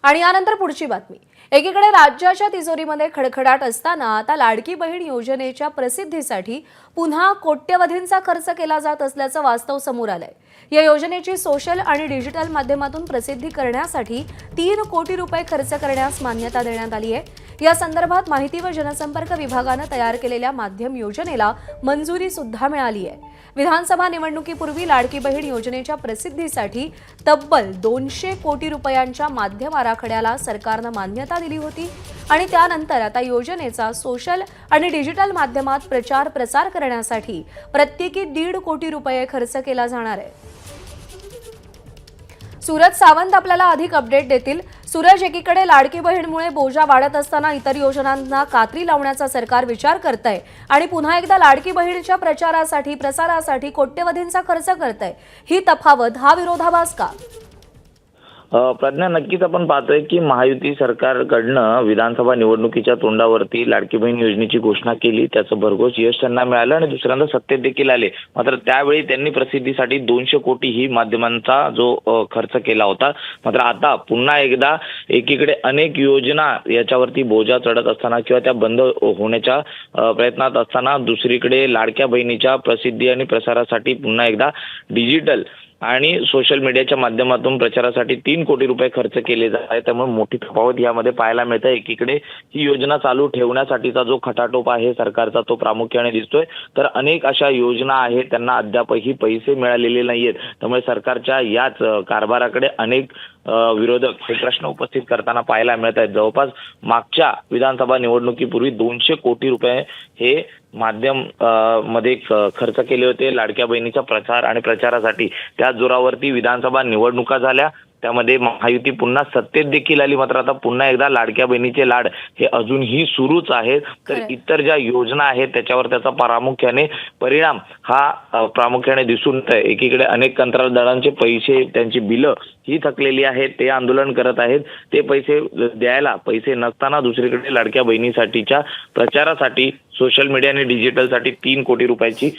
आणि यानंतर पुढची बातमी। एकीकडे राज्याच्या तिजोरीमध्ये खडखडाट असताना आता लाडकी बहीण योजनेच्या प्रसिद्धीसाठी पुन्हा कोट्यवधींचा खर्च केला जात असल्याचं वास्तव समोर आलंय। या योजनेची सोशल आणि डिजिटल माध्यमातून प्रसिद्धी करण्यासाठी 3 कोटी रुपये खर्च करण्यास मान्यता देण्यात आली आहे। या संदर्भात माहिती व जनसंपर्क विभागाने तयार केलेल्या माध्यम योजनेला मंजुरी सुद्धा मिळाली आहे। विधानसभा निवडणुकीपूर्वी लाडकी बहीण योजनेच्या प्रसिद्धीसाठी तब्बल 200 कोटी रुपयांच्या माध्यम आराखड्याला सरकारने मान्यता दिली होती आणि त्यानंतर आता योजनेचा सोशल आणि डिजिटल माध्यमात प्रचार प्रसार करण्यासाठी प्रत्येकी 1.5 कोटी रुपये खर्च केला जाणार आहे। सूरज सावंत आपल्याला अधिक अपडेट देतील। सूरज, एकीकडे लाडकी बहीणमुळे बोजा वाढत असताना इतर योजनांना कात्री लावण्याचा सरकार विचार करतंय आणि पुन्हा एकदा लाडकी बहीणच्या प्रसारासाठी कोट्यवधींचा खर्च करतंय। ही तफावत, हा विरोधाभास का? प्रज्ञा, नक्कीच आपण पाहतोय की महायुती सरकारकडनं विधानसभा निवडणुकीच्या तोंडावरती लाडकी बहीण योजनेची घोषणा केली, त्याचं भरघोस यश त्यांना मिळालं आणि दुसऱ्यांदा सत्तेत देखील आले। मात्र त्यावेळी त्यांनी प्रसिद्धीसाठी 200 कोटी ही माध्यमांचा जो खर्च केला होता। मात्र आता पुन्हा एकदा एकीकडे अनेक योजना याच्यावरती बोजा चढत असताना किंवा त्या बंद होण्याच्या प्रयत्नात असताना दुसरीकडे लाडक्या बहिणीच्या प्रसिद्धी आणि प्रसारासाठी पुन्हा एकदा डिजिटल आणि सोशल मीडियाच्या माध्यमातून प्रचारासाठी 3 कोटी रुपये खर्च केले जात आहे। त्यामुळे मोठी तफावत यामध्ये पाहायला मिळते। एकीकडे ही योजना चालू ठेवण्यासाठीचा जो खटाटोप आहे सरकारचा तो प्रामुख्याने दिसतोय, तर अनेक अशा योजना आहेत त्यांना अद्यापही पैसे मिळालेले नाहीयेत। त्यामुळे सरकारच्या याच कारभाराकडे अनेक विरोधक हे प्रश्न उपस्थित करताना पाहायला मिळत आहेत। जवळपास मागच्या विधानसभा निवडणुकीपूर्वी 200 कोटी रुपये हे माध्यम मध्ये खर्च केले होते लाडक्या बहिणीचा प्रचार आणि प्रचारासाठी। त्या जोरावरती विधानसभा निवडणुका झाल्या, त्यामध्ये महायुती पुन्हा सत्तेत देखील आली। मात्र आता पुन्हा एकदा लाडक्या बहिणीचे लाड हे अजूनही सुरूच आहेत। तर इतर ज्या योजना आहेत त्याच्यावर त्याचा प्रामुख्याने परिणाम हा प्रामुख्याने दिसून येतोय। एकीकडे अनेक कंत्राटदारांचे पैसे, त्यांची बिलं ही थकलेली आहेत, ते आंदोलन करत आहेत। ते पैसे द्यायला पैसे नसताना दुसरीकडे लाडक्या बहिणीसाठीच्या प्रचारासाठी सोशल मीडिया आणि डिजिटलसाठी 3 कोटी रुपयाची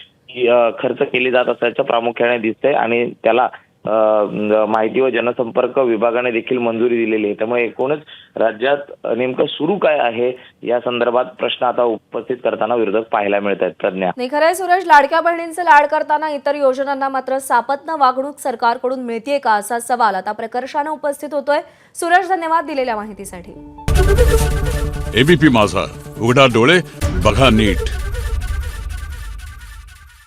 खर्च केली जात असल्याचं प्रामुख्याने दिसतंय आणि त्याला माहिती व जनसंपर्क विभागाने देखील मंजुरी दिलेली आहे। त्यामुळे एकूणच राज्यात नेमकं सुरू काय आहे या संदर्भात प्रश्न आता उपस्थित करताना विरोधक पाहायला मिळत आहेत। प्रज्ञा, नाही, खरंय सूरज, लाडक्या बहिणींचे लाड करताना इतर योजनांना मात्र सापत्न वागणूक सरकारकडून मिळतेय का, असा सवाल आता प्रकर्षाने उपस्थित होतोय। सूरज, धन्यवाद दिलेल्या माहितीसाठी। एबीपी माझा, उघडा डोळे बघा नीट।